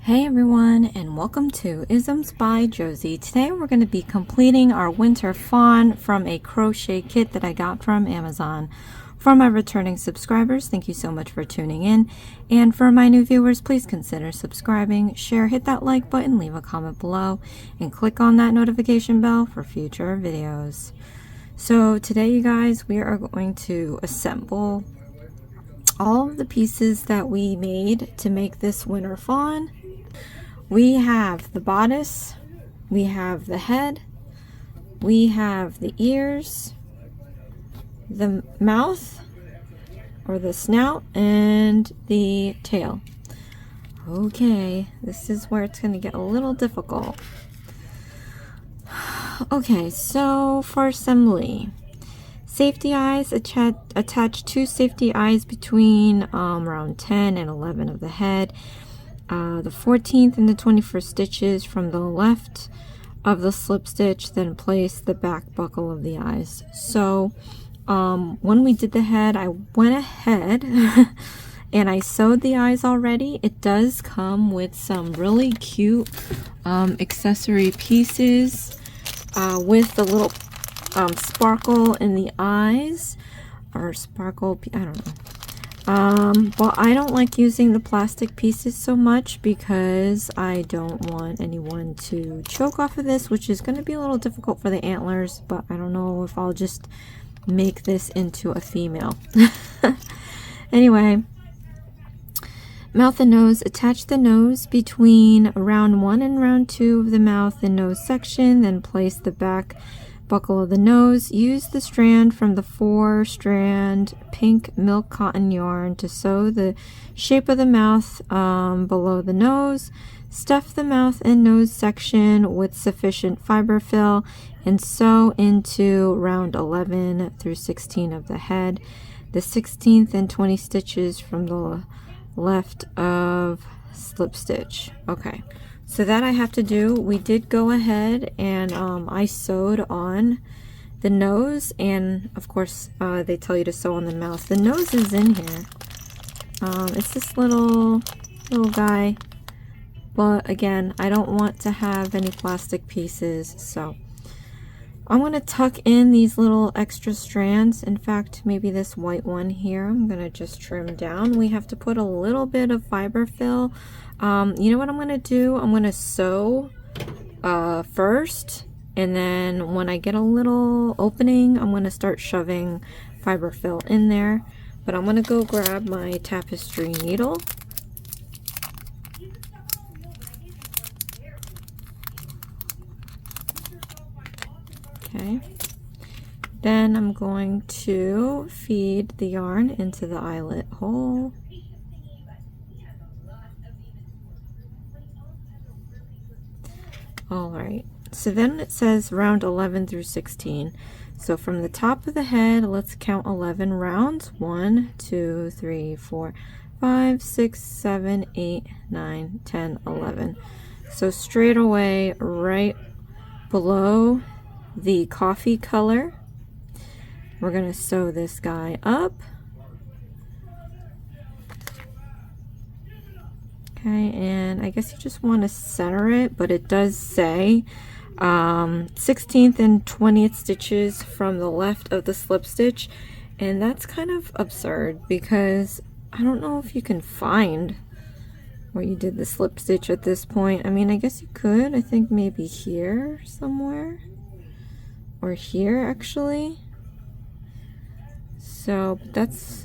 Hey everyone, and welcome to Isms by Josie. Today we're going to be completing our winter fawn from a crochet kit that I got from Amazon. For my returning subscribers, thank you so much for tuning in. And for my new viewers, please consider subscribing, share, hit that like button, leave a comment below, and click on that notification bell for future videos. So today, you guys, we are going to assemble all of the pieces that we made to make this winter fawn. We have the bodice, we have the head, we have the ears, the mouth or the snout, and the tail. Okay, this is where it's going to get a little difficult. Okay, so for assembly, safety eyes, attach two safety eyes between around 10 and 11 of the head. The 14th and the 21st stitches from the left of the slip stitch, then place the back buckle of the eyes. So when we did the head, I went ahead and I sewed the eyes already. It does come with some really cute accessory pieces with the little sparkle in the eyes, or sparkle, I don't know. But I don't like using the plastic pieces so much because I don't want anyone to choke off of this, which is going to be a little difficult for the antlers, but I don't know if I'll just make this into a female. Anyway, mouth and nose. Attach the nose between round 1 and round 2 of the mouth and nose section, then place the back buckle of the nose. Use the strand from the 4-strand pink milk cotton yarn to sew the shape of the mouth below the nose. Stuff the mouth and nose section with sufficient fiber fill and sew into round 11 through 16 of the head. The 16th and 20 stitches from the left of slip stitch. Okay, so that I have to do. We did go ahead and I sewed on the nose, and of course they tell you to sew on the mouth. The nose is in here. It's this little guy, but again, I don't want to have any plastic pieces, so I'm going to tuck in these little extra strands. In fact, maybe this white one here, I'm going to just trim down. We have to put a little bit of fiber fill. You know what I'm going to do? I'm going to sew first, and then when I get a little opening, I'm going to start shoving fiber fill in there. But I'm going to go grab my tapestry needle. Okay. Then I'm going to feed the yarn into the eyelet hole. Alright, so then it says round 11 through 16. So from the top of the head, let's count 11 rounds. 1, 2, 3, 4, 5, 6, 7, 8, 9, 10, 11. So straight away, right below the coffee color, we're going to sew this guy up. Okay, and I guess you just want to center it, but it does say 16th and 20th stitches from the left of the slip stitch, and that's kind of absurd because I don't know if you can find where you did the slip stitch at this point. I mean, I guess you could. I think maybe here somewhere, or here actually. So that's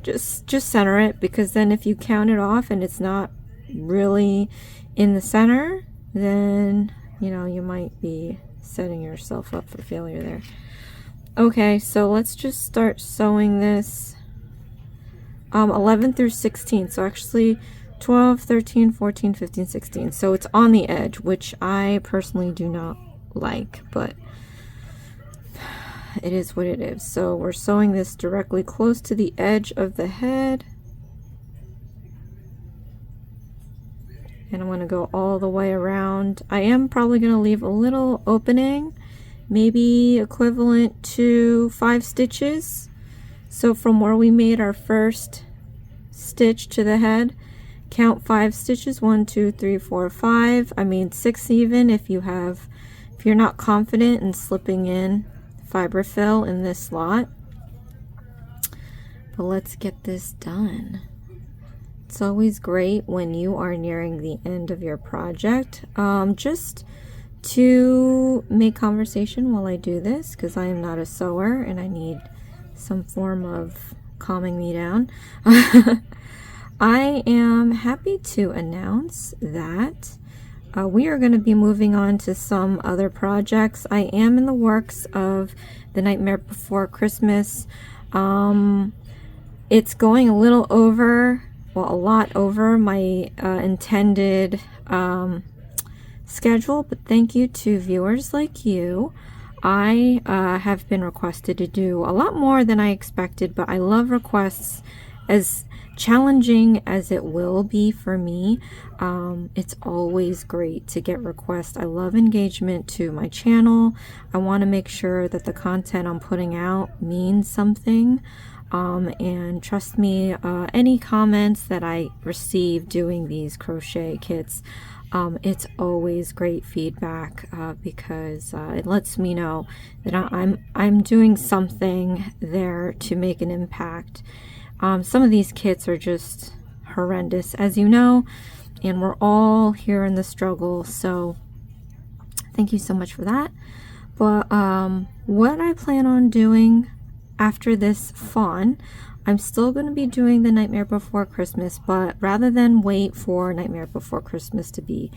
just center it, because then if you count it off and it's not really in the center, then you know you might be setting yourself up for failure there. Okay, so let's just start sewing this 11 through 16. So actually 12, 13, 14, 15, 16. So it's on the edge, which I personally do not like, but it is what it is. So we're sewing this directly close to the edge of the head, and I'm going to go all the way around. I am probably going to leave a little opening, maybe equivalent to 5 stitches. So from where we made our first stitch to the head, count 5 stitches, 1, 2, 3, 4, 5. I mean 6 even if you're not confident in slipping in fiber fill in this slot. But let's get this done. It's always great when you are nearing the end of your project, just to make conversation while I do this, because I am not a sewer and I need some form of calming me down. I am happy to announce that we are going to be moving on to some other projects. I am in the works of The Nightmare Before Christmas. It's going a little over, well, a lot over my intended schedule, but thank you to viewers like you. I have been requested to do a lot more than I expected, but I love requests. As challenging as it will be for me, it's always great to get requests. I love engagement to my channel. I want to make sure that the content I'm putting out means something. And trust me, any comments that I receive doing these crochet kits, it's always great feedback, because it lets me know that I'm doing something there to make an impact. Some of these kits are just horrendous, as you know, and we're all here in the struggle, so thank you so much for that. But what I plan on doing after this Fawn, I'm still going to be doing The Nightmare Before Christmas, but rather than wait for Nightmare Before Christmas to be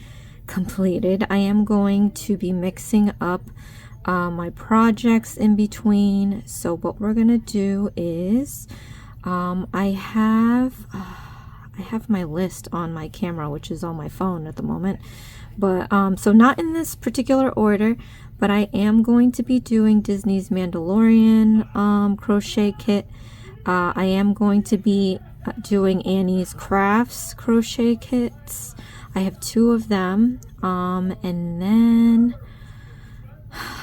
completed, I am going to be mixing up my projects in between. So what we're going to do is, I have my list on my camera, which is on my phone at the moment, but so not in this particular order, but I am going to be doing Disney's Mandalorian crochet kit. I am going to be doing Annie's Crafts crochet kits. I have 2 of them, and then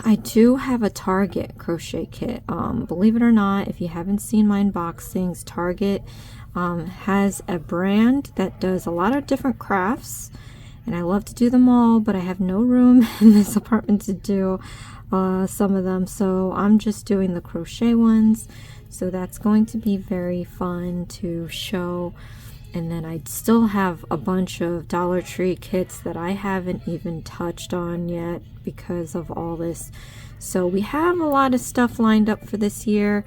I do have a Target crochet kit. Believe it or not, if you haven't seen my unboxings, Target has a brand that does a lot of different crafts, and I love to do them all, but I have no room in this apartment to do some of them, so I'm just doing the crochet ones. So that's going to be very fun to show. And then I still have a bunch of Dollar Tree kits that I haven't even touched on yet because of all this. So we have a lot of stuff lined up for this year.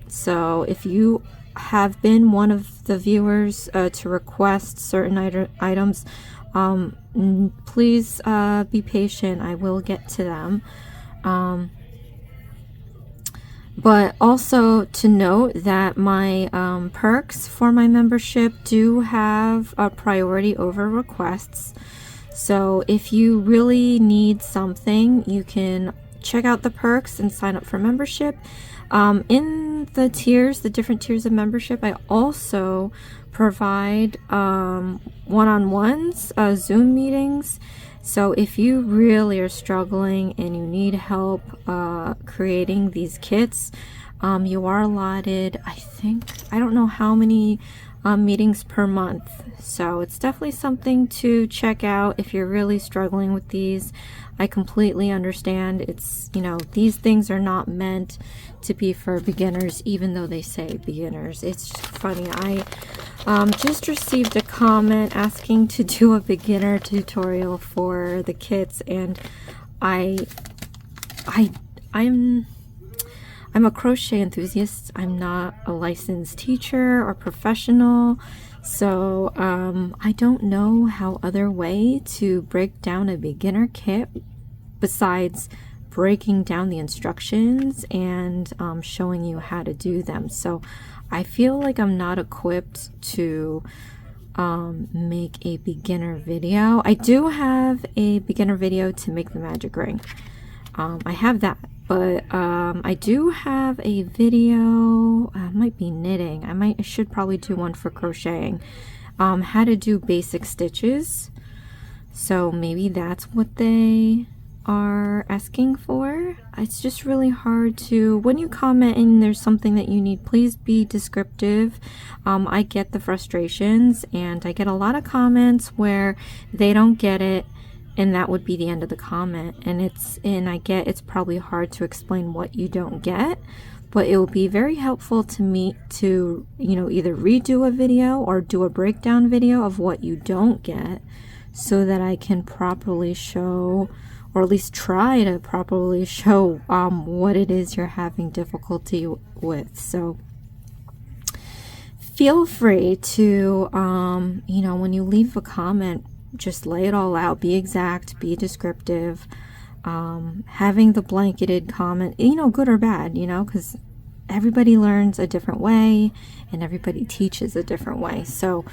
So if you have been one of the viewers to request certain items, please be patient. I will get to them. But also to note that my perks for my membership do have a priority over requests. So if you really need something, you can check out the perks and sign up for membership. In the tiers, the different tiers of membership, I also provide one-on-ones, Zoom meetings. So if you really are struggling and you need help creating these kits, you are allotted, I don't know how many meetings per month. So it's definitely something to check out if you're really struggling with these. I completely understand. It's, you know, these things are not meant to be for beginners, even though they say beginners. It's just funny. I just received a comment asking to do a beginner tutorial for the kits, and I'm a crochet enthusiast. I'm not a licensed teacher or professional, so I don't know how other way to break down a beginner kit besides breaking down the instructions and showing you how to do them. So I feel like I'm not equipped to make a beginner video. I do have a beginner video to make the magic ring. I have that, but I do have a video, might be knitting. I should probably do one for crocheting, how to do basic stitches. So maybe that's what they are asking for. It's just really hard to, when you comment and there's something that you need, please be descriptive. I get the frustrations, and I get a lot of comments where they don't get it, and that would be the end of the comment. And I get it's probably hard to explain what you don't get, but it will be very helpful to me to, you know, either redo a video or do a breakdown video of what you don't get, so that I can properly show, or at least try to properly show what it is you're having difficulty with. So feel free to, you know, when you leave a comment, just lay it all out, be exact, be descriptive. Having the blanketed comment, you know, good or bad, you know, because everybody learns a different way and everybody teaches a different way. So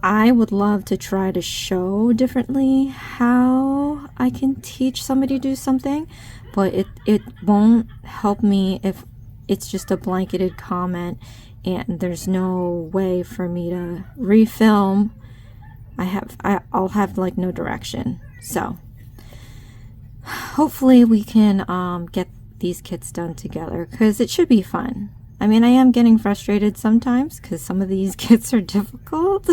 I would love to try to show differently how I can teach somebody to do something, but it won't help me if it's just a blanketed comment and there's no way for me to refilm. I'll have like no direction. So hopefully we can get these kits done together, because it should be fun. I mean, I am getting frustrated sometimes because some of these kits are difficult.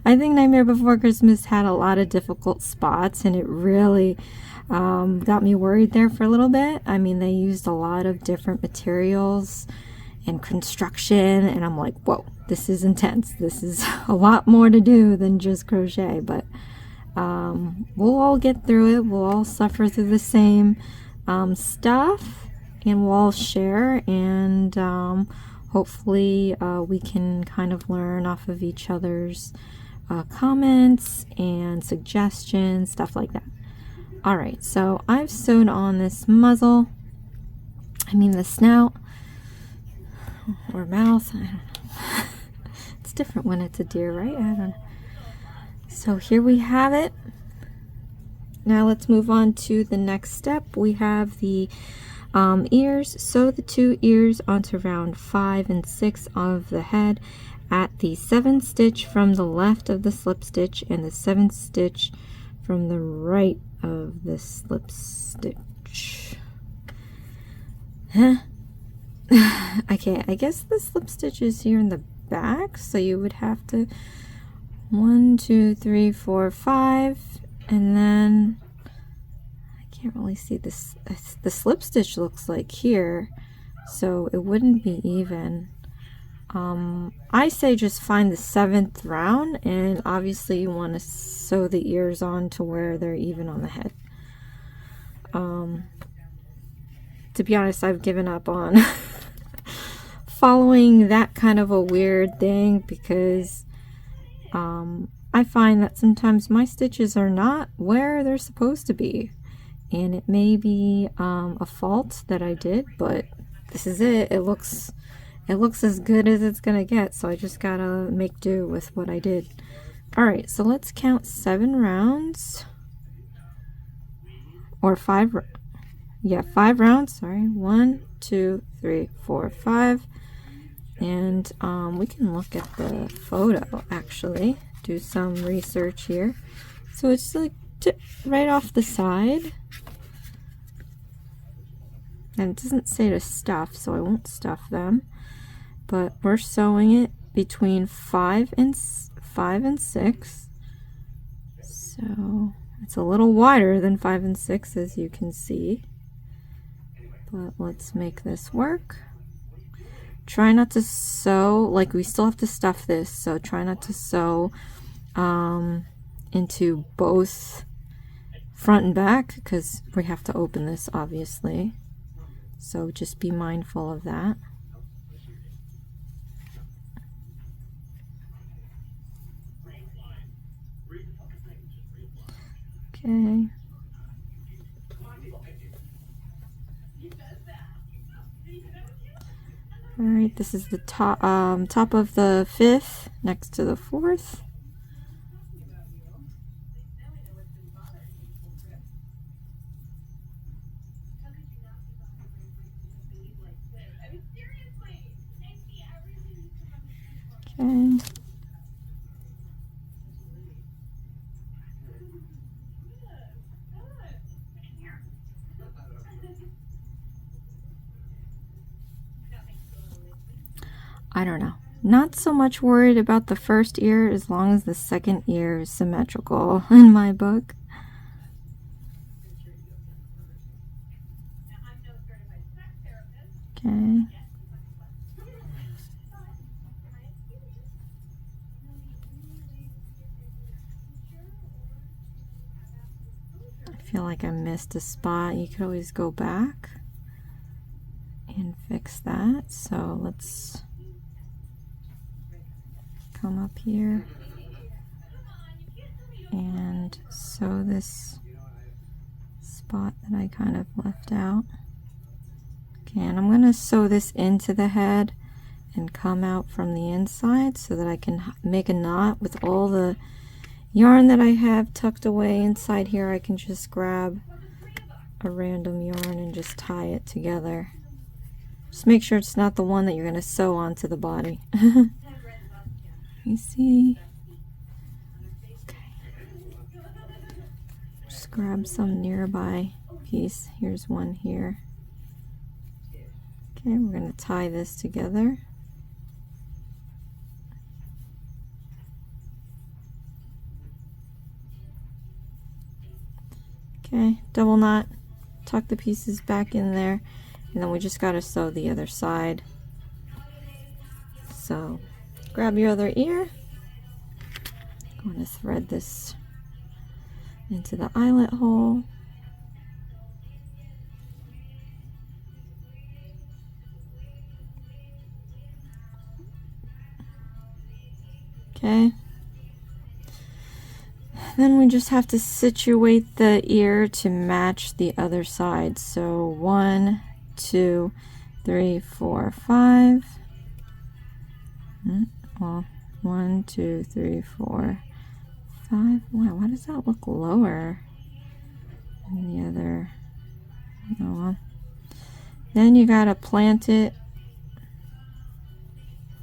I think Nightmare Before Christmas had a lot of difficult spots, and it really got me worried there for a little bit. I mean, they used a lot of different materials and construction, and I'm like, whoa, this is intense. This is a lot more to do than just crochet, but we'll all get through it. We'll all suffer through the same stuff, and we'll all share, and hopefully we can kind of learn off of each other's comments and suggestions, stuff like that. All right, so I've sewed on this muzzle, the snout or mouth, I don't know. It's different when it's a deer, right? I don't know. So here we have it. Now let's move on to the next step. We have the ears. Sew the 2 ears onto round 5 and 6 of the head at the 7th stitch from the left of the slip stitch and the 7th stitch from the right of the slip stitch. Huh? Okay, I guess the slip stitch is here in the back, so you would have to 1, 2, 3, 4, 5, and then I can't really see this. The slip stitch looks like here, so it wouldn't be even. I say just find the 7th round, and obviously you want to sew the ears on to where they're even on the head. To be honest, I've given up on following that kind of a weird thing, because I find that sometimes my stitches are not where they're supposed to be, and it may be a fault that I did, but this is it. It looks as good as it's gonna get, so I just gotta make do with what I did. All right, so let's count 7 rounds, or 5. Yeah, 5 rounds. Sorry, 1, 2, 3, 4, 5. And we can look at the photo, actually, do some research here. So it's like right off the side, and it doesn't say to stuff, so I won't stuff them, but we're sewing it between 5 and 6, so it's a little wider than 5 and 6, as you can see, but let's make this work. Try not to sew, like, we still have to stuff this, so try not to sew into both front and back, because we have to open this, obviously, so just be mindful of that. Okay. All right, this is the top of the 5th next to the 4th. Okay. I don't know. Not so much worried about the first ear as long as the second ear is symmetrical in my book. Okay. I feel like I missed a spot. You could always go back and fix that. So let's come up here and sew this spot that I kind of left out. Okay, and I'm going to sew this into the head and come out from the inside so that I can make a knot with all the yarn that I have tucked away inside here. I can just grab a random yarn and just tie it together. Just make sure it's not the one that you're going to sew onto the body. You see? Okay. Just grab some nearby piece. Here's one here. Okay, we're going to tie this together. Okay, double knot, tuck the pieces back in there, and then we just got to sew the other side. So grab your other ear. I'm going to thread this into the eyelet hole. Okay. Then we just have to situate the ear to match the other side. So 1, 2, 3, 4, 5. Well, 1, 2, 3, 4, 5. Wow, why does that look lower than the other? Oh well. Then you gotta plant it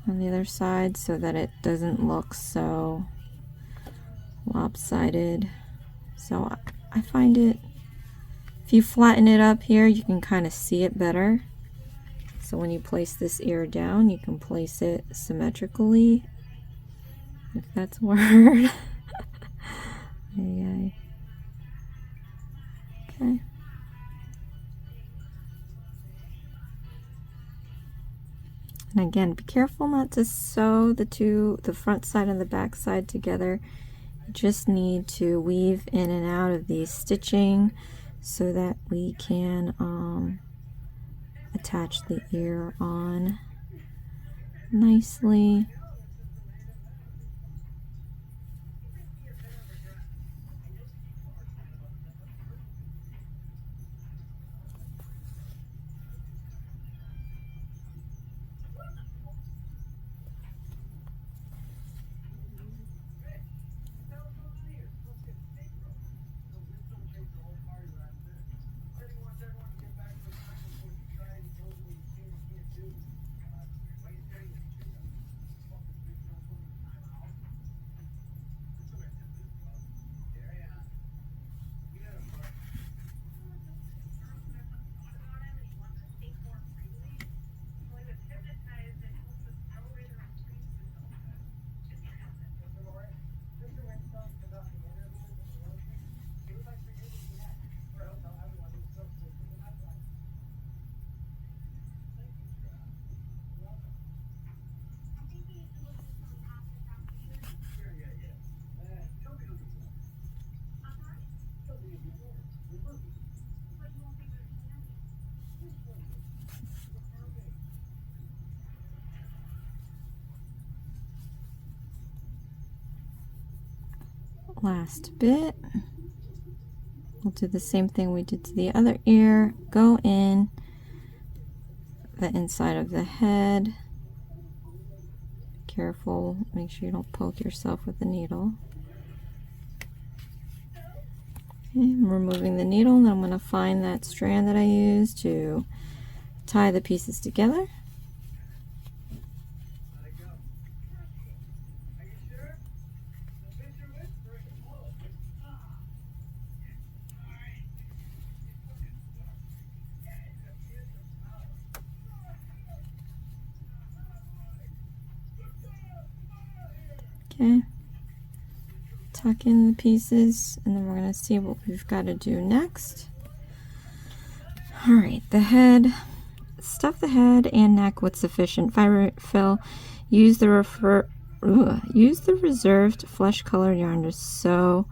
on the other side so that it doesn't look so lopsided. So I find it, if you flatten it up here, you can kind of see it better. So when you place this ear down, you can place it symmetrically, if that's a word. Okay. And again, be careful not to sew the front side and the back side together. You just need to weave in and out of the stitching so that we can attach the ear on nicely. Last bit. We'll do the same thing we did to the other ear. Go in the inside of the head. Careful, make sure you don't poke yourself with the needle. Okay, I'm removing the needle, and then I'm going to find that strand that I used to tie the pieces together. Okay. Tuck in the pieces, and then we're going to see what we've got to do next. All right, the head. Stuff the head and neck with sufficient fiber fill. Use the reserved flesh-colored yarn to sew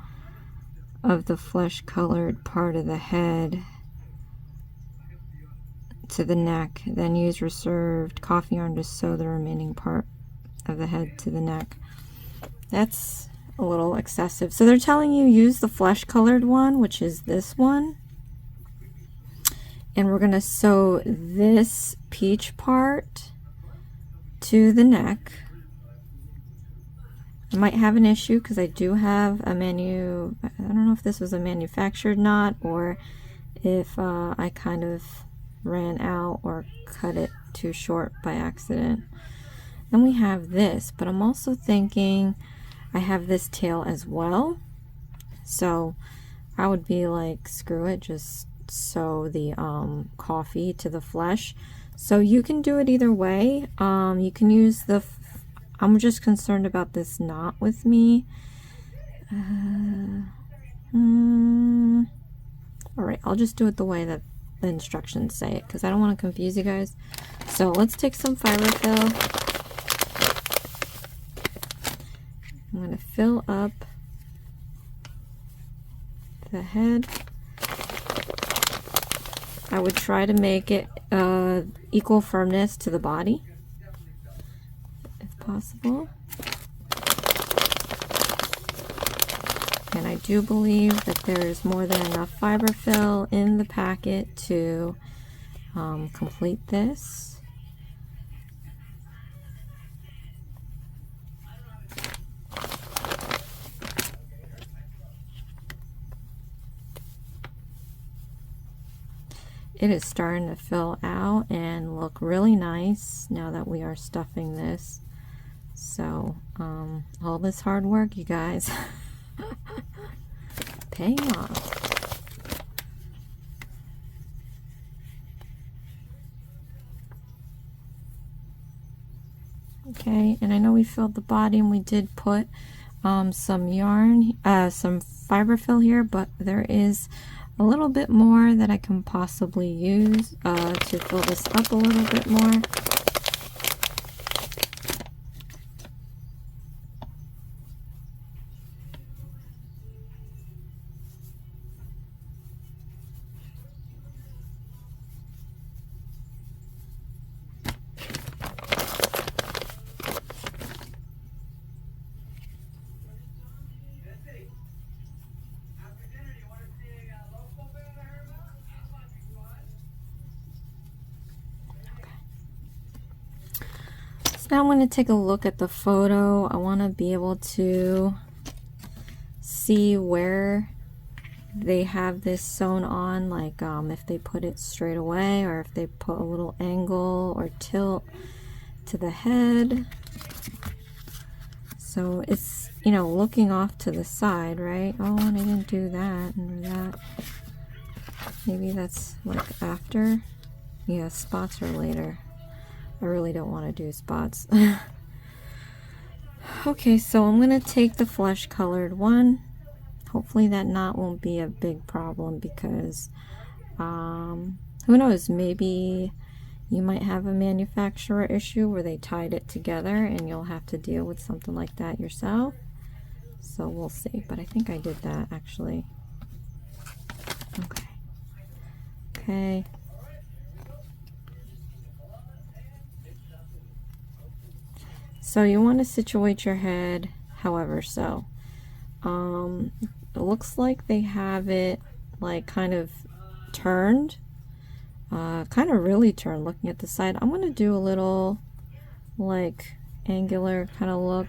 of the flesh-colored part of the head to the neck. Then use reserved coffee yarn to sew the remaining part of the head to the neck. That's a little excessive. So they're telling you use the flesh-colored one, which is this one. And we're going to sew this peach part to the neck. I might have an issue because I do have a I don't know if this was a manufactured knot or if I kind of ran out or cut it too short by accident. Then we have this, but I'm also thinking I have this tail as well. So I would be like, screw it, just sew the coffee to the flesh. So you can do it either way. You can use the I'm just concerned about this knot with me. Alright, I'll just do it the way that the instructions say it because I don't want to confuse you guys. So let's take some fiber fill. I'm going to fill up the head. I would try to make it equal firmness to the body, if possible. And I do believe that there's more than enough fiber fill in the packet to complete this. It is starting to fill out and look really nice now that we are stuffing this. So all this hard work, you guys, paying off. Okay, and I know we filled the body and we did put some yarn, some fiber fill here, but there is a little bit more that I can possibly use to fill this up a little bit more. Now I'm going to take a look at the photo. I want to be able to see where they have this sewn on, like if they put it straight away or if they put a little angle or tilt to the head. So it's, you know, looking off to the side, right? Oh, and I didn't do that and that. Maybe that's like after. Yeah, spots are later. I really don't want to do spots. Okay, so I'm going to take the flesh colored one. Hopefully that knot won't be a big problem because who knows, maybe you might have a manufacturer issue where they tied it together and you'll have to deal with something like that yourself. So we'll see, but I think I did that actually. Okay. Okay. So you want to situate your head however so. It looks like they have it like kind of turned, kind of really turned looking at the side. I'm going to do a little like angular kind of look.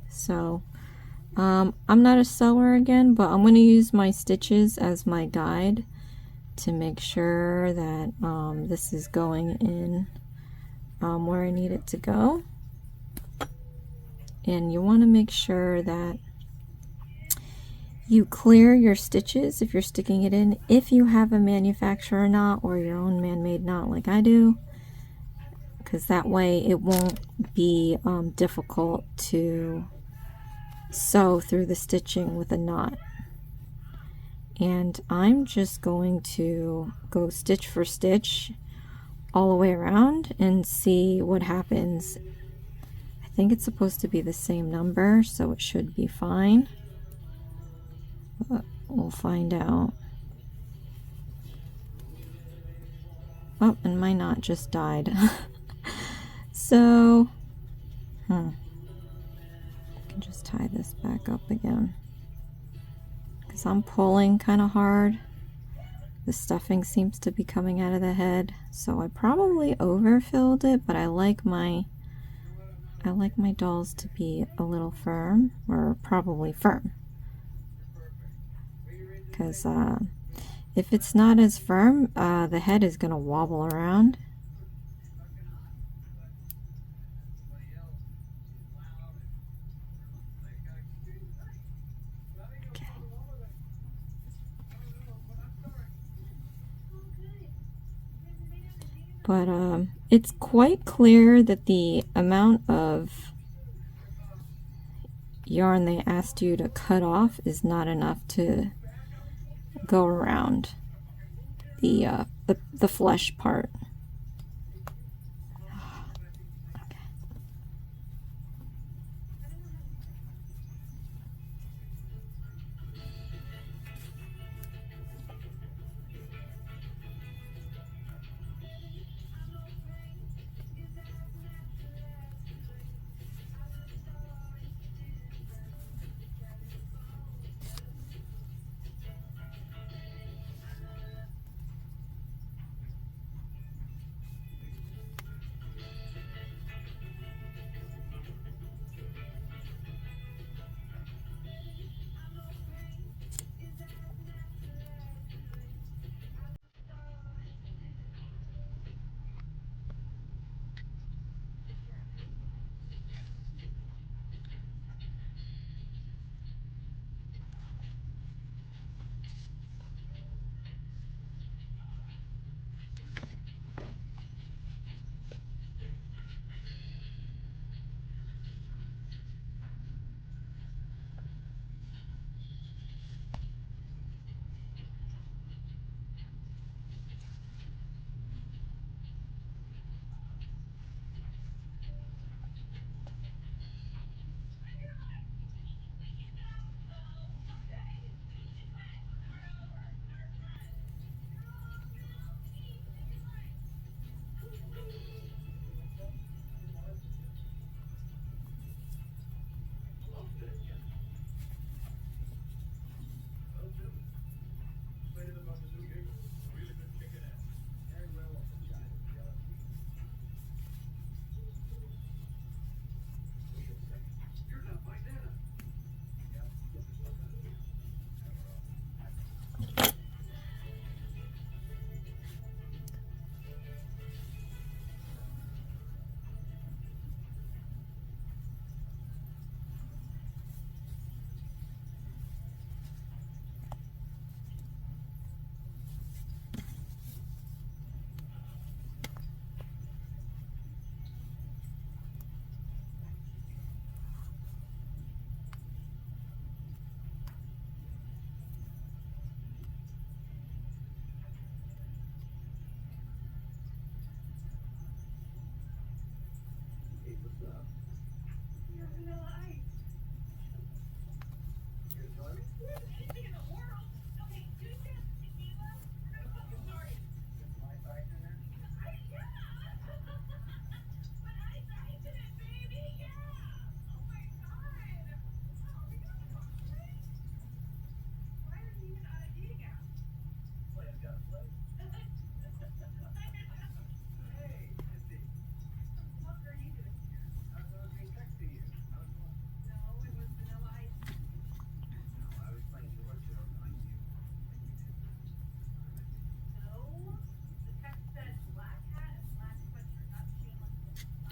So I'm not a sewer again, but I'm going to use my stitches as my guide to make sure that this is going in where I need it to go. And you want to make sure that you clear your stitches if you're sticking it in. If you have a manufacturer knot or your own man-made knot like I do, because that way it won't be difficult to sew through the stitching with a knot. And I'm just going to go stitch for stitch all the way around and see what happens. I think it's supposed to be the same number, so it should be fine, but we'll find out. Oh, and my knot just died. So I can just tie this back up again, because I'm pulling kind of hard. The stuffing seems to be coming out of the head, so I probably overfilled it, but I like my dolls to be a little firm, or probably firm, because if it's not as firm, the head is going to wobble around. But it's quite clear that the amount of yarn they asked you to cut off is not enough to go around the flesh part. Okay.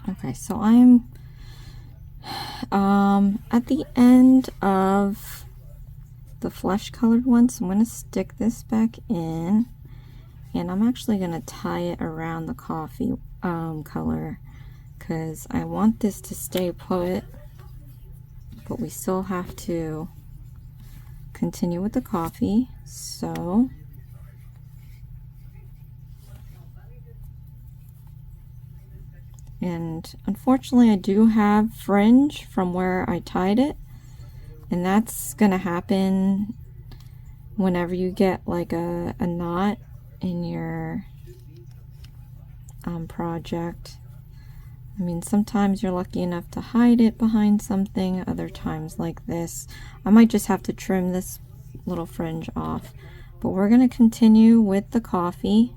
Okay, so I'm at the end of the flesh colored one, so I'm going to stick this back in, and I'm actually going to tie it around the coffee color, because I want this to stay put, but we still have to continue with the coffee. So and unfortunately I do have fringe from where I tied it, and that's gonna happen whenever you get like a knot in your project. I mean, sometimes you're lucky enough to hide it behind something, other times like this I might just have to trim this little fringe off. But we're going to continue with the coffee.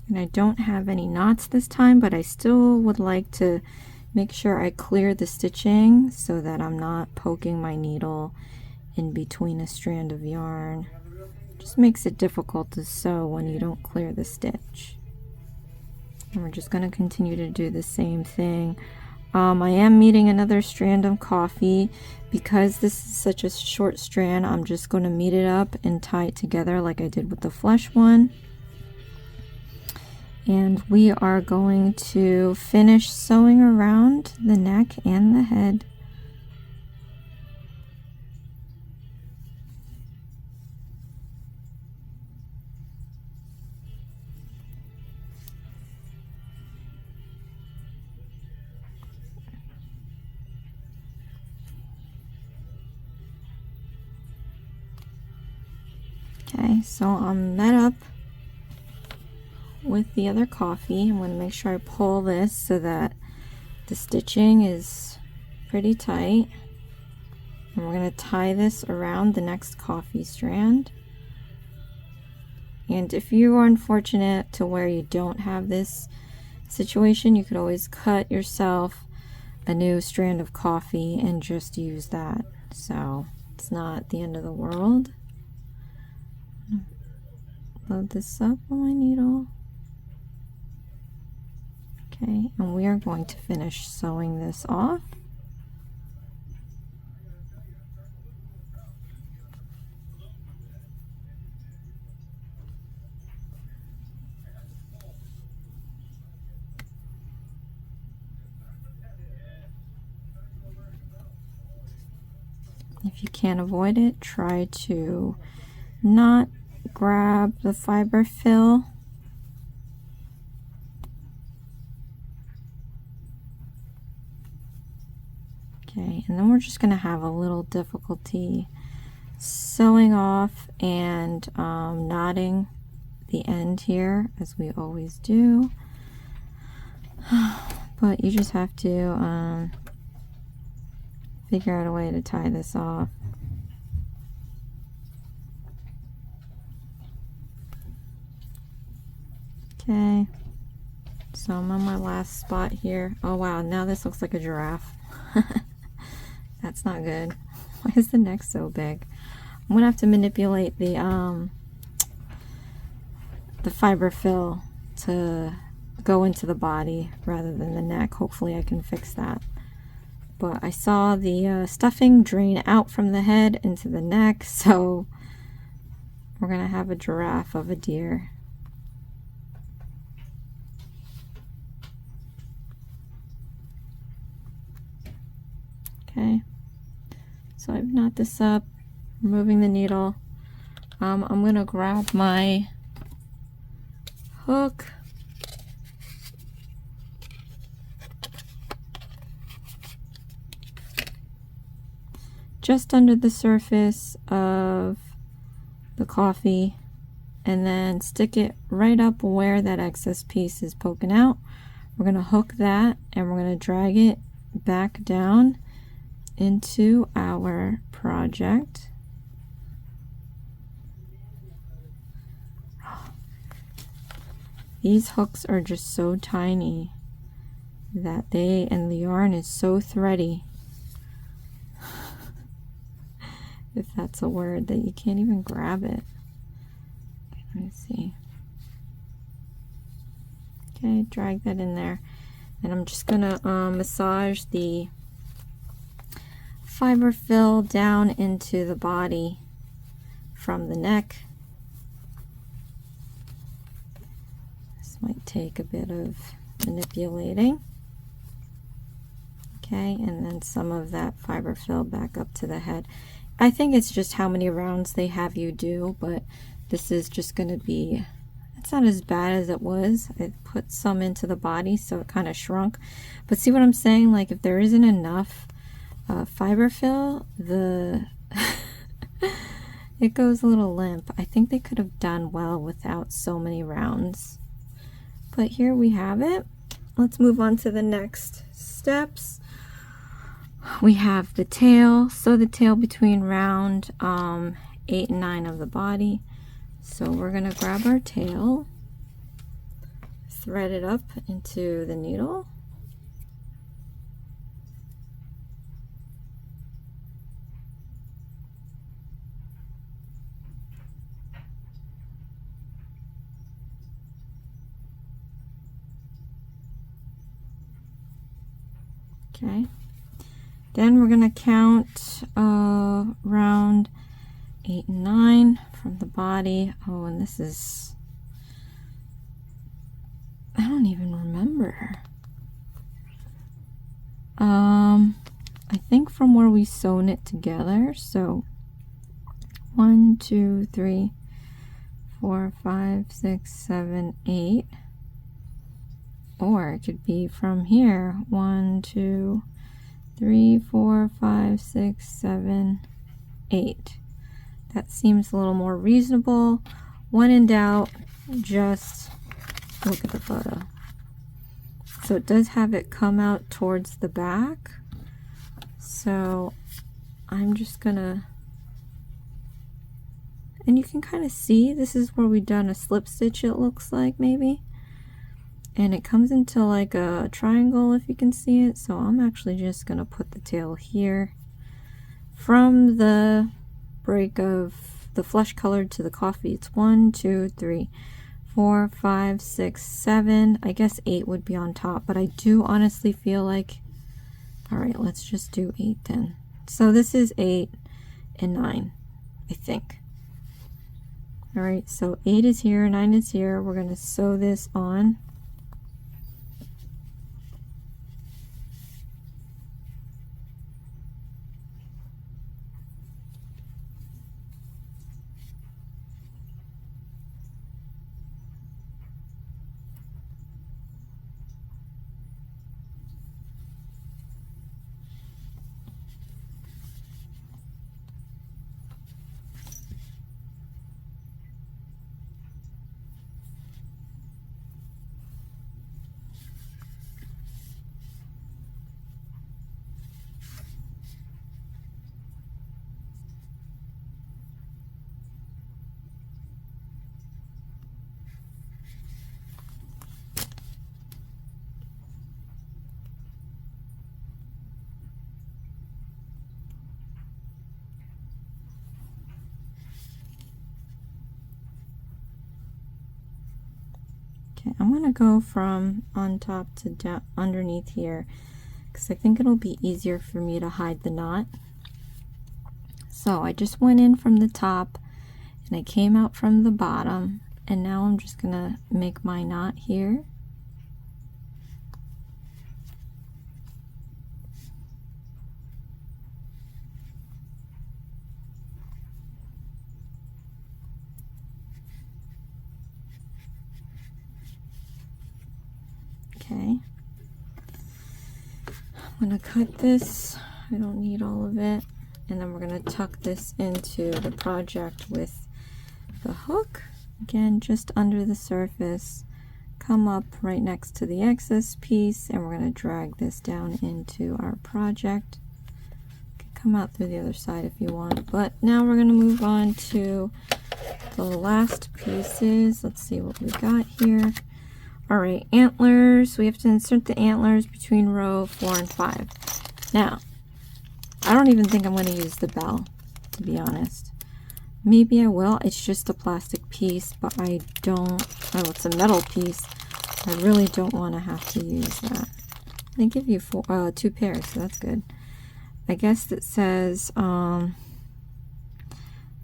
And I don't have any knots this time, but I still would like to make sure I clear the stitching so that I'm not poking my needle in between a strand of yarn. Just makes it difficult to sew when you don't clear the stitch. And we're just going to continue to do the same thing. I am meeting another strand of coffee. Because this is such a short strand, I'm just going to meet it up and tie it together like I did with the flesh one. And we are going to finish sewing around the neck and the head. Okay, so I'm met up with the other coffee. I'm going to make sure I pull this so that the stitching is pretty tight. And we're going to tie this around the next coffee strand. And if you are unfortunate to where you don't have this situation, you could always cut yourself a new strand of coffee and just use that. So it's not the end of the world. Load this up on my needle. Okay, and we are going to finish sewing this off. If you can't avoid it, try to not grab the fiber fill. Okay, and then we're just going to have a little difficulty sewing off and knotting the end here, as we always do. But you just have to figure out a way to tie this off. Okay, so I'm on my last spot here. Oh wow, now this looks like a giraffe. That's not good. Why is the neck so big? I'm gonna have to manipulate the fiber fill to go into the body rather than the neck. Hopefully I can fix that. But I saw the stuffing drain out from the head into the neck, so we're gonna have a giraffe of a deer. Okay, so I've knot this up, removing the needle. I'm going to grab my hook. Just under the surface of the coffee, and then stick it right up where that excess piece is poking out. We're going to hook that, and we're going to drag it back down into our project. These hooks are just so tiny that and the yarn is so thready, if that that's a word that you can't even grab it. Let me see. Okay, drag that in there. And I'm just gonna massage the fiber fill down into the body from the neck. This might take a bit of manipulating. Okay, and then some of that fiber fill back up to the head. I think it's just how many rounds they have you do, but this is just going to be, it's not as bad as it was. I put some into the body, so it kind of shrunk. But see what I'm saying? Like, if there isn't enough fiber fill, it goes a little limp. I think they could have done well without so many rounds. But here we have it. Let's move on to the next steps. We have the tail. Sew the tail between round 8 and 9 of the body. So we're going to grab our tail, thread it up into the needle. Okay, then we're going to count round 8 and 9 from the body. Oh, and this is, I don't even remember. I think from where we sewn it together. So 1, 2, 3, 4, 5, 6, 7, 8. Or it could be from here. 1, 2, 3, 4, 5, 6, 7, 8. That seems a little more reasonable. When in doubt, just look at the photo. So it does have it come out towards the back. So I'm just gonna, and you can kind of see this is where we've done a slip stitch, it looks like, maybe. And it comes into like a triangle, if you can see it. So I'm actually just gonna put the tail here. From the break of the flesh colored to the coffee, it's 1, 2, 3, 4, 5, 6, 7. I guess 8 would be on top, but I do honestly feel like, all right, let's just do 8 then. So this is 8 and 9, I think. All right, so 8 is here, 9 is here. We're gonna sew this on. I'm gonna go from on top to down underneath here because I think it'll be easier for me to hide the knot. So I just went in from the top and I came out from the bottom, and now I'm just gonna make my knot here. Okay, I'm gonna cut this, I don't need all of it, and then we're gonna tuck this into the project with the hook, again just under the surface, come up right next to the excess piece, and we're gonna drag this down into our project. You can come out through the other side if you want, but now we're gonna move on to the last pieces. Let's see what we got here. All right, antlers. We have to insert the antlers between row 4 and 5. Now, I don't even think I'm going to use the bell. to be honest. Maybe I will. It's just a plastic piece, but I don't, oh, it's a metal piece. I really don't want to have to use that. They give you 2 pairs, so that's good. I guess it says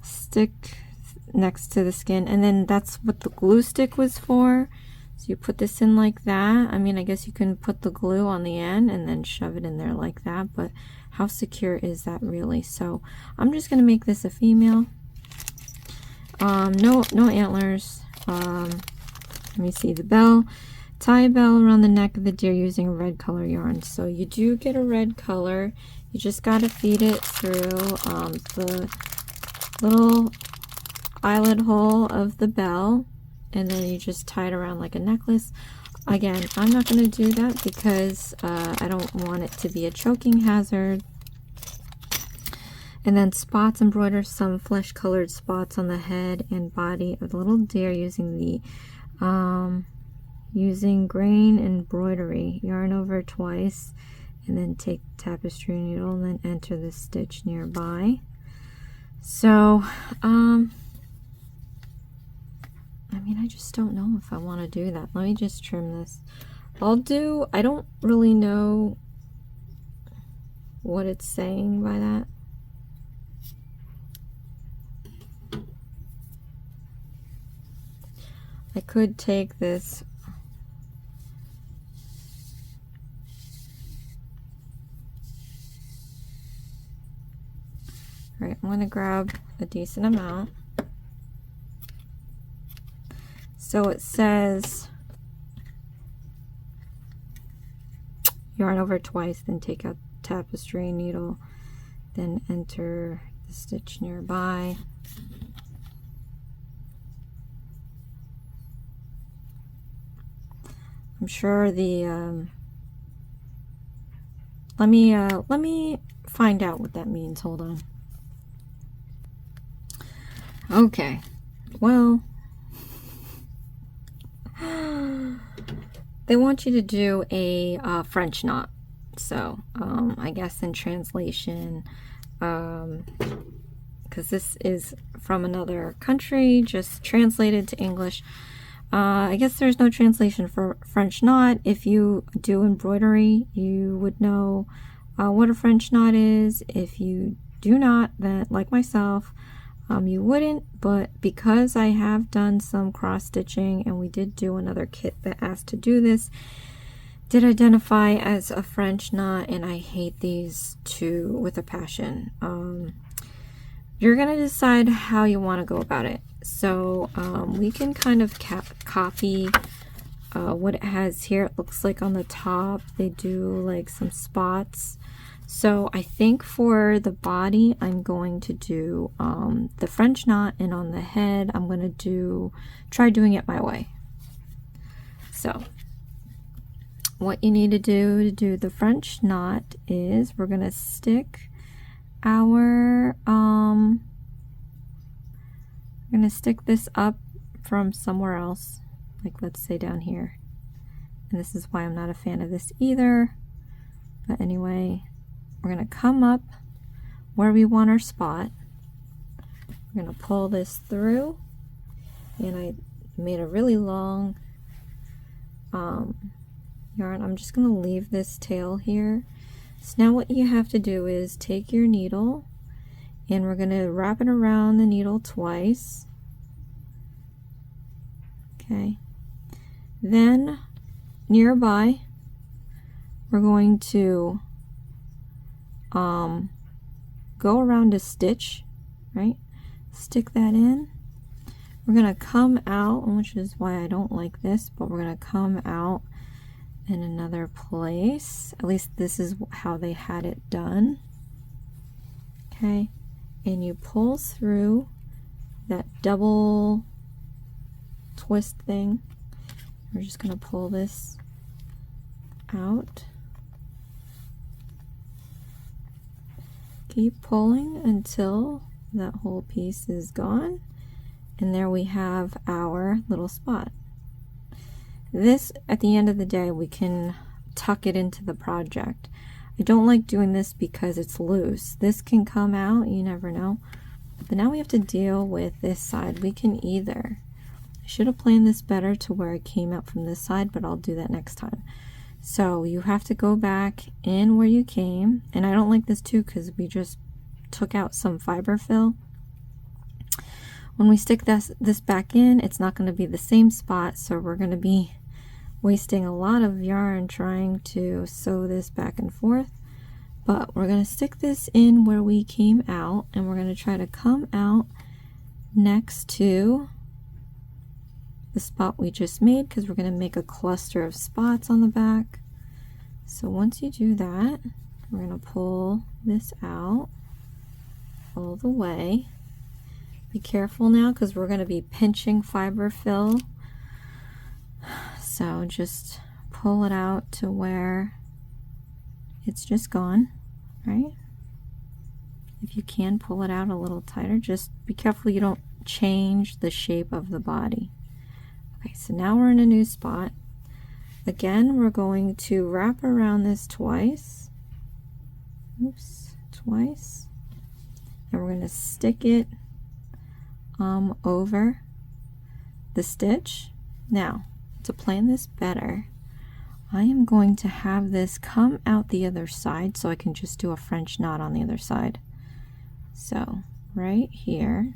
stick next to the skin, and then that's what the glue stick was for. So you put this in like that. I mean, I guess you can put the glue on the end and then shove it in there like that, but how secure is that really? So I'm just gonna make this a female. No antlers. Let me see the bell. Tie a bell around the neck of the deer using a red color yarn. So you do get a red color. You just got to feed it through the little eyelet hole of the bell, and then you just tie it around like a necklace. Again, I'm not going to do that because I don't want it to be a choking hazard. And then spots, embroider some flesh colored spots on the head and body of the little deer using the using grain embroidery. Yarn over twice, and then take the tapestry needle and then enter the stitch nearby. So I mean, I just don't know if I want to do that. Let me just trim this. I don't really know what it's saying by that. I could take this Alright, I'm going to grab a decent amount. So it says yarn over twice, then take out tapestry needle, then enter the stitch nearby. I'm sure the let me find out what that means. Hold on. Okay, well, they want you to do a French knot. So I guess in translation, because this is from another country, just translated to English. I guess there's no translation for French knot. If you do embroidery, you would know what a French knot is. If you do not, then like myself, you wouldn't. But because I have done some cross stitching, and we did do another kit that asked to do this, did identify as a French knot, and I hate these two with a passion. You're gonna decide how you want to go about it. So we can kind of copy what it has here. It looks like on the top they do like some spots. So I think for the body I'm going to do the French knot, and on the head I'm going to try doing it my way. So what you need to do the French knot is we're going to stick our we're going to stick this up from somewhere else, like let's say down here. And this is why I'm not a fan of this either. But anyway, we're going to come up where we want our spot. We're going to pull this through, and I made a really long yarn. I'm just going to leave this tail here. So now what you have to do is take your needle, and we're going to wrap it around the needle twice. Okay. Then nearby we're going to go around a stitch, right? Stick that in. We're going to come out, which is why I don't like this, but we're going to come out in another place. At least this is how they had it done. Okay, and you pull through that double twist thing. We're just going to pull this out. Keep pulling until that whole piece is gone, and there we have our little spot. This, at the end of the day, we can tuck it into the project. I don't like doing this because it's loose. This can come out, you never know. But now we have to deal with this side. We can either, I should have planned this better to where it came out from this side, but I'll do that next time. So you have to go back in where you came, and I don't like this too because we just took out some fiber fill. When we stick this back in, it's not going to be the same spot, so we're going to be wasting a lot of yarn trying to sew this back and forth. But we're going to stick this in where we came out, and we're going to try to come out next to the spot we just made, because we're going to make a cluster of spots on the back. So once you do that, we're going to pull this out all the way. Be careful now because we're going to be pinching fiber fill. So just pull it out to where it's just gone, right? If you can, pull it out a little tighter. Just be careful you don't change the shape of the body. Okay, so now we're in a new spot. Again, we're going to wrap around this twice. Oops, twice. And we're going to stick it over the stitch. Now, to plan this better, I am going to have this come out the other side so I can just do a French knot on the other side. So right here,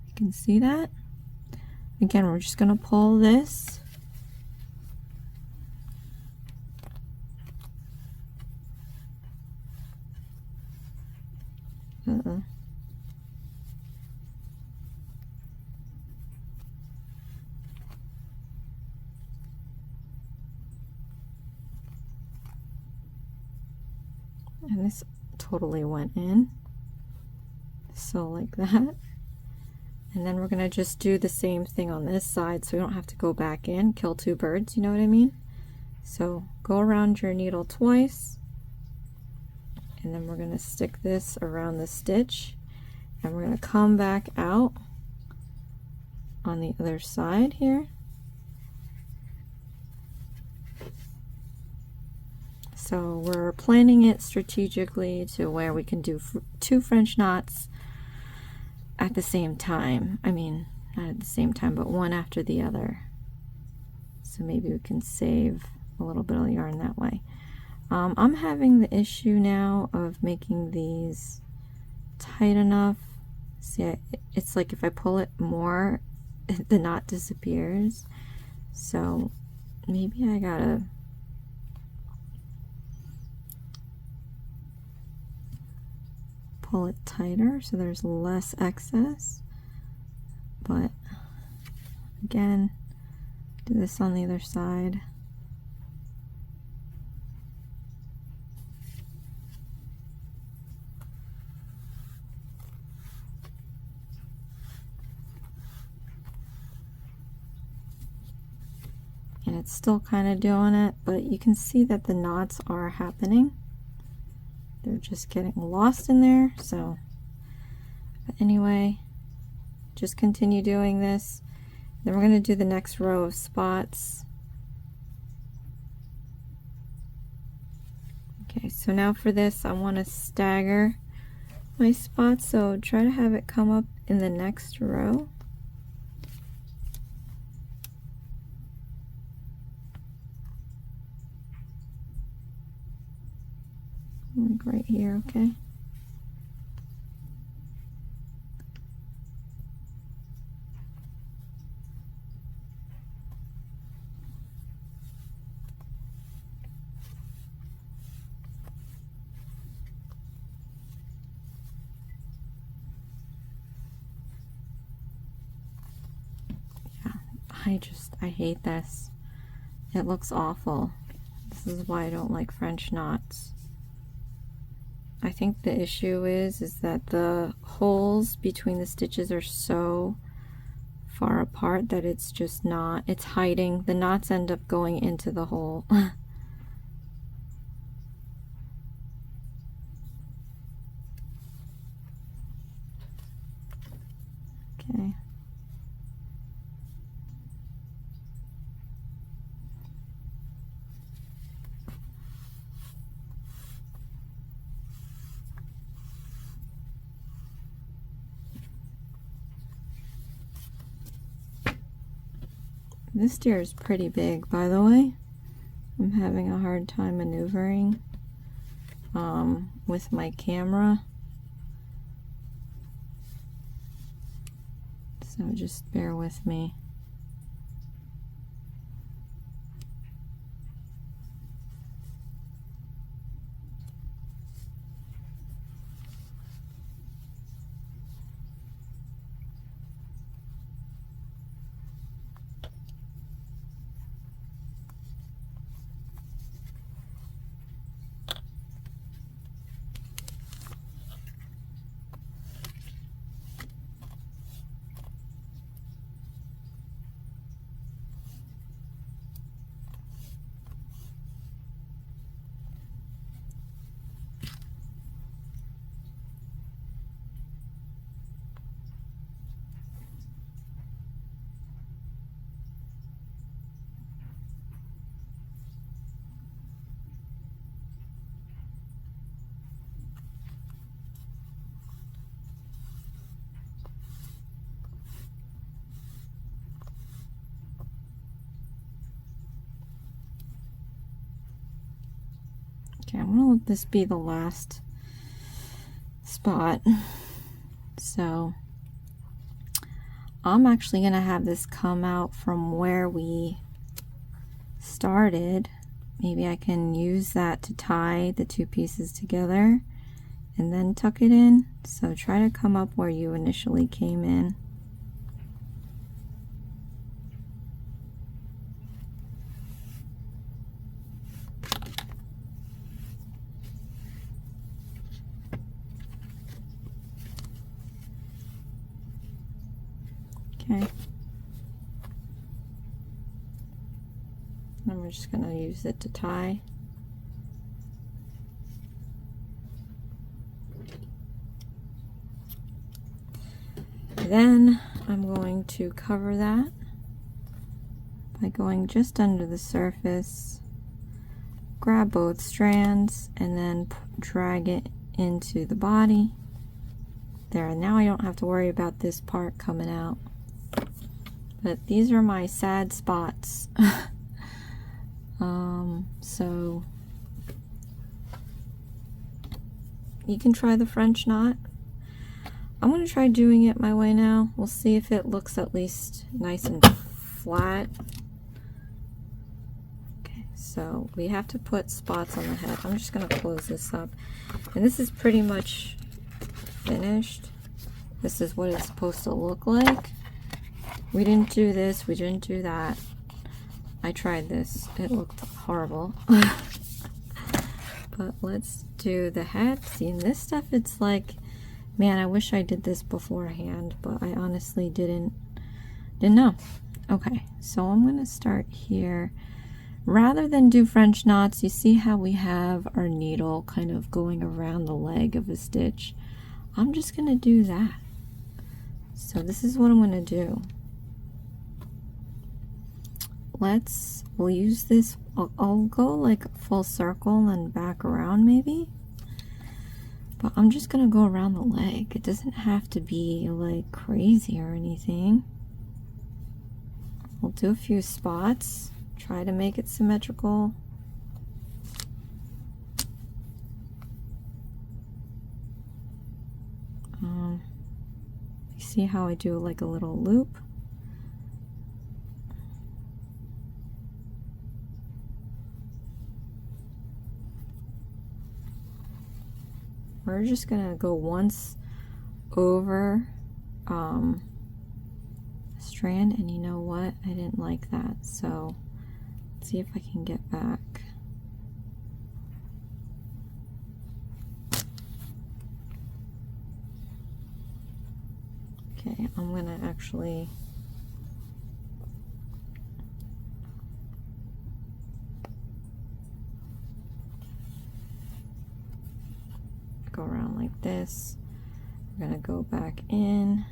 you can see that. Again, we're just going to pull this and this totally went in, so like that. And then we're going to just do the same thing on this side so we don't have to go back in, kill two birds, you know what I mean? So go around your needle twice, and then we're going to stick this around the stitch, and we're going to come back out on the other side here. So we're planning it strategically to where we can do two French knots at the same time. I mean, not at the same time, but one after the other. So maybe we can save a little bit of yarn that way. I'm having the issue now of making these tight enough. See, it's like if I pull it more, the knot disappears. So maybe I gotta pull it tighter so there's less excess. But again, do this on the other side. And it's still kind of doing it, but you can see that the knots are happening. They're just getting lost in there. So, but anyway, just continue doing this. Then we're going to do the next row of spots. Okay, so now for this, I want to stagger my spots. So try to have it come up in the next row. Like right here, okay? Yeah, I hate this. It looks awful. This is why I don't like French knots. I think the issue is that the holes between the stitches are so far apart that it's just not, it's hiding. The knots end up going into the hole. Okay. This deer is pretty big, by the way. I'm having a hard time maneuvering with my camera. So just bear with me. Okay, I'm gonna let this be the last spot. So I'm actually gonna have this come out from where we started. Maybe I can use that to tie the two pieces together and then tuck it in. So try to come up where you initially came in. Okay. And we're just going to use it to tie. Then I'm going to cover that by going just under the surface, grab both strands, and then drag it into the body. There, now I don't have to worry about this part coming out. But these are my sad spots. So you can try the French knot. I'm going to try doing it my way now. We'll see if it looks at least nice and flat. Okay, so we have to put spots on the head. I'm just going to close this up. And this is pretty much finished. This is what it's supposed to look like. We didn't do this, we didn't do that. I tried this, it looked horrible. But let's do the head. See, in this stuff it's like, man, I wish I did this beforehand, but I honestly didn't know. Okay, so I'm gonna start here. Rather than do French knots, you see how we have our needle kind of going around the leg of a stitch? I'm just gonna do that. So this is what I'm gonna do. We'll use this, I'll go like full circle and back around maybe. But I'm just gonna go around the leg. It doesn't have to be like crazy or anything. We'll do a few spots, try to make it symmetrical. You see how I do like a little loop? We're just gonna go once over a strand, and you know what? I didn't like that, so let's see if I can get back. Okay, I'm gonna actually go around like this. We're gonna go back in.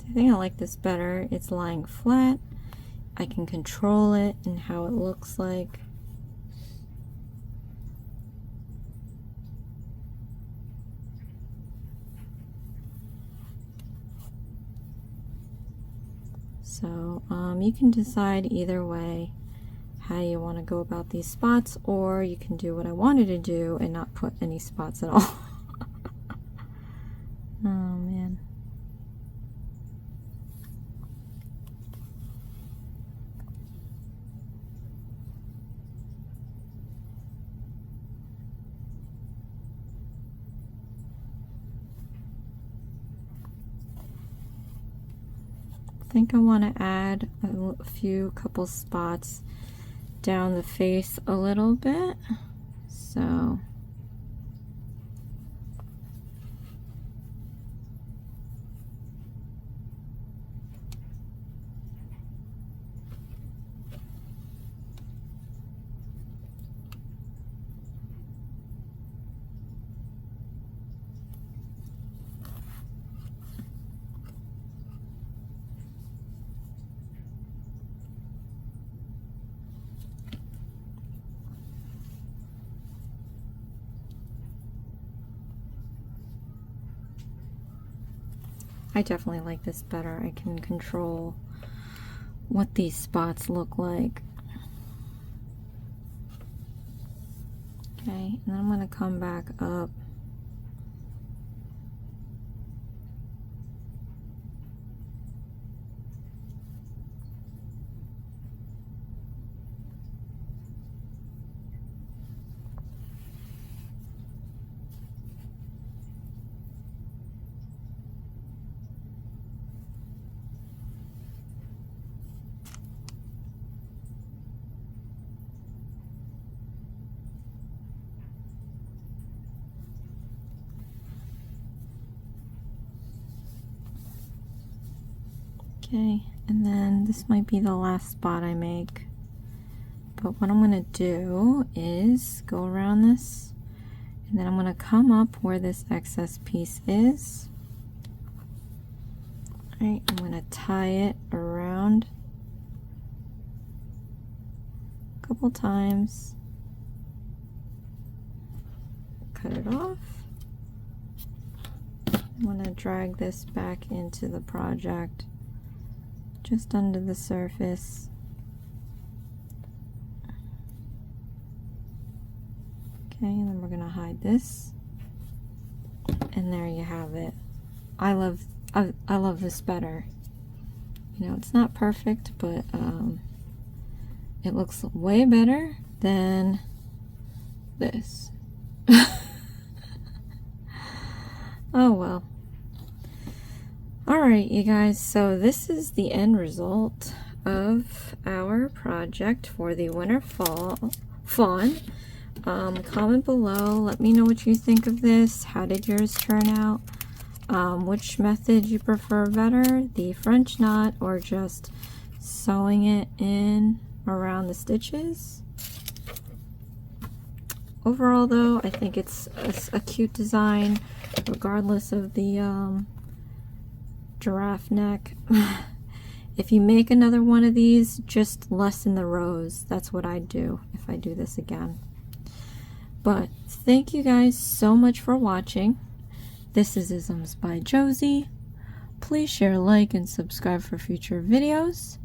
I think I like this better. It's lying flat. I can control it and how it looks like. So you can decide either way how you want to go about these spots, or you can do what I wanted to do and not put any spots at all. Oh man. I think I want to add a few couple spots down the face a little bit. So I definitely like this better. I can control what these spots look like. Okay, and then I'm going to come back up. Okay, and then this might be the last spot I make, but what I'm going to do is go around this, and then I'm going to come up where this excess piece is. Alright, I'm going to tie it around a couple times, cut it off. I'm going to drag this back into the project, just under the surface. Okay, and then we're gonna hide this, and there you have it. I love this better. You know, it's not perfect, but it looks way better than this. Oh well. Alright, you guys, so this is the end result of our project for the winter fawn. Comment below, let me know what you think of this. How did yours turn out? Which method you prefer better, the French knot or just sewing it in around the stitches? Overall though, I think it's a cute design regardless of the giraffe neck. If you make another one of these, just lessen the rows. That's what I'd do if I do this again. But thank you guys so much for watching. This is Isms by Josie. Please share, like, and subscribe for future videos.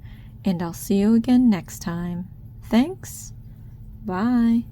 And I'll see you again next time. Thanks. Bye.